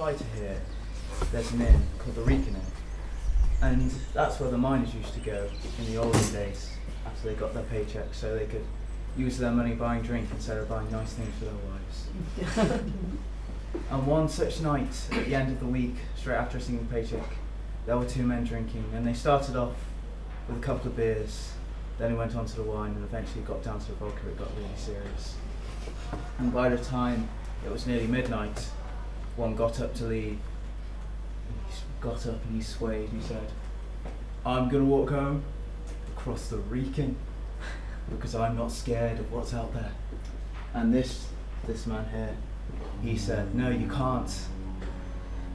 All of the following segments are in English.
by to here, there's an inn called the Wrekin Inn. And that's where the miners used to go in the olden days after they got their paycheck, so they could use their money buying drink instead of buying nice things for their wives. And one such night, at the end of the week, straight after receiving a paycheck, there were two men drinking, and they started off with a couple of beers, then it went on to the wine, and eventually got down to the vodka. It got really serious. And by the time it was nearly midnight, one got up to leave. He got up and he swayed and he said, "I'm going to walk home across the Wrekin because I'm not scared of what's out there." And this man here, he said, "No, you can't.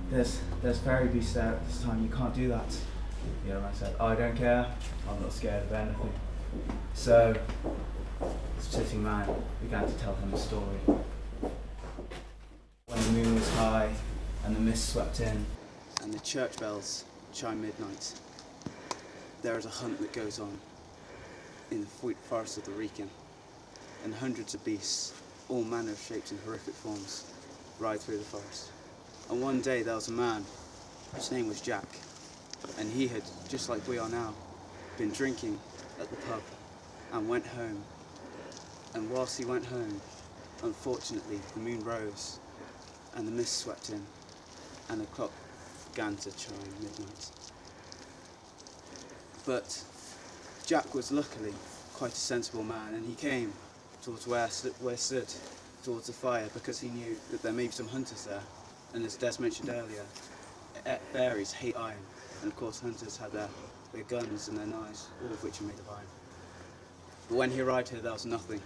There's fairy beasts there at this time, you can't do that." The other man said, "I don't care, I'm not scared of anything." So, the sitting man began to tell him a story. When the moon was high and the mist swept in and the church bells chime midnight, there is a hunt that goes on in the forest of the Wrekin, and hundreds of beasts, all manner of shapes and horrific forms, ride through the forest. And one day there was a man, his name was Jack, and he had, just like we are now, been drinking at the pub and went home. And whilst he went home, unfortunately the moon rose and the mist swept in and the clock began to chime midnight. But Jack was luckily quite a sensible man, and he came towards where I stood, towards the fire, because he knew that there may be some hunters there. And as Des mentioned earlier, fairies hate iron, and of course hunters had their guns and their knives, all of which are made of iron. But when he arrived here, there was nothing,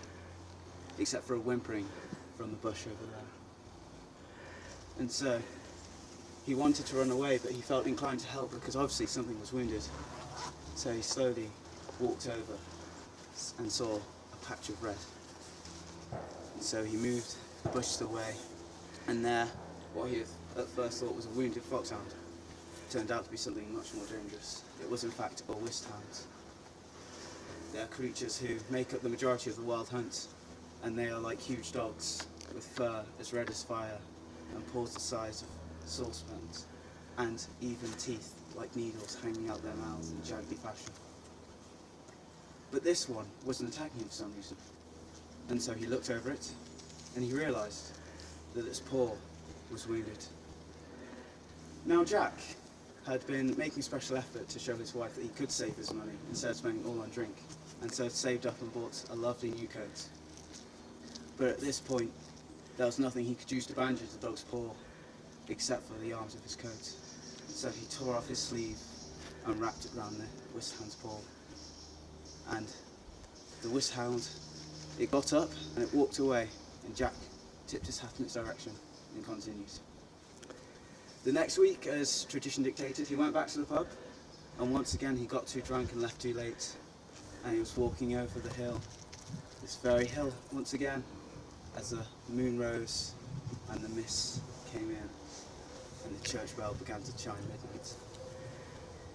except for a whimpering from the bush over there. And so, he wanted to run away, but he felt inclined to help because obviously something was wounded. So he slowly walked over and saw a patch of red. And so he moved the bushes away, and there, what he at first thought was a wounded foxhound turned out to be something much more dangerous. It was in fact a Whist Hound. They are creatures who make up the majority of the wild hunt, and they are like huge dogs with fur as red as fire and paws the size of saucepans, and even teeth like needles hanging out their mouths in jaggedy fashion. But this one wasn't attacking him for some reason, and so he looked over it and he realised that its paw was wounded. Now Jack had been making special effort to show his wife that he could save his money instead of spending it all on drink, and so had saved up and bought a lovely new coat. But at this point, there was nothing he could use to bandage the dog's paw except for the arms of his coat. So he tore off his sleeve and wrapped it round the Whist Hound's paw. And the Whist Hound, it got up and it walked away, and Jack tipped his hat in its direction and continued. The next week, as tradition dictated, he went back to the pub, and once again he got too drunk and left too late, and he was walking over the hill, this very hill once again, as the moon rose and the mist came in and the church bell began to chime midnight.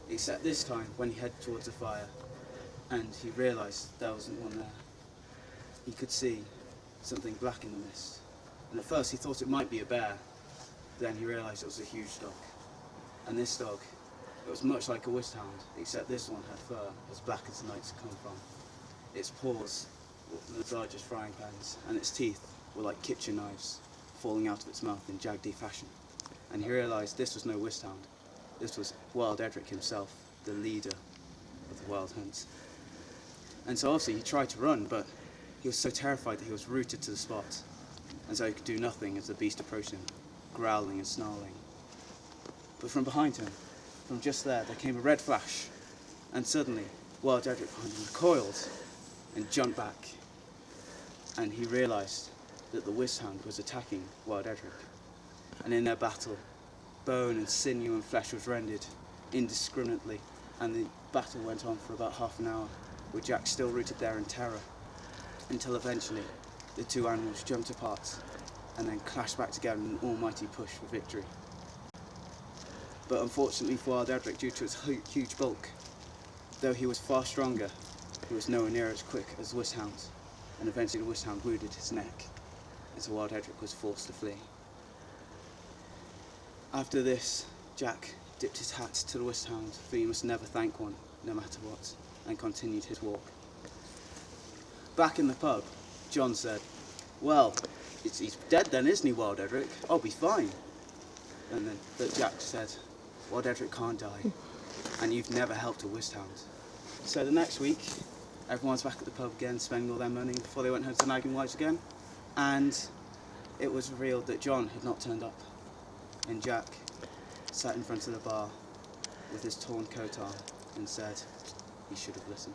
Except this time, when he headed towards the fire and he realised there wasn't one there, he could see something black in the mist, and at first he thought it might be a bear. Then he realised it was a huge dog, and this dog, it was much like a Whist Hound, except this one had fur as black as the nights come from. Its paws were as large as frying pans, and its teeth were like kitchen knives falling out of its mouth in jaggedy fashion. And he realised this was no Whist Hound, this was Wild Edric himself, the leader of the wild hunt. And so obviously he tried to run, but he was so terrified that he was rooted to the spot, and so he could do nothing as the beast approached him, growling and snarling. But from behind him, from just there came a red flash, and suddenly Wild Edric behind him recoiled and jumped back, and he realised that the Whist Hound was attacking Wild Edric. And in their battle, bone and sinew and flesh was rended indiscriminately, and the battle went on for about half an hour, with Jack still rooted there in terror, until eventually the two animals jumped apart and then clashed back together in an almighty push for victory. But unfortunately for Wild Edric, due to its huge bulk, though he was far stronger, he was nowhere near as quick as the Whist Hound, and eventually the Whist Hound wounded his neck, and so Wild Edric was forced to flee. After this, Jack dipped his hat to the Whist Hound, for you must never thank one, no matter what, and continued his walk. Back in the pub, John said, "Well, he's dead then, isn't he, Wild Edric? I'll be fine." But Jack said, "Wild Edric can't die, and you've never helped a Whist Hound." So the next week, everyone's back at the pub again, spending all their money before they went home to nagging wives again, and it was revealed that John had not turned up, and Jack sat in front of the bar with his torn coat arm and said he should have listened.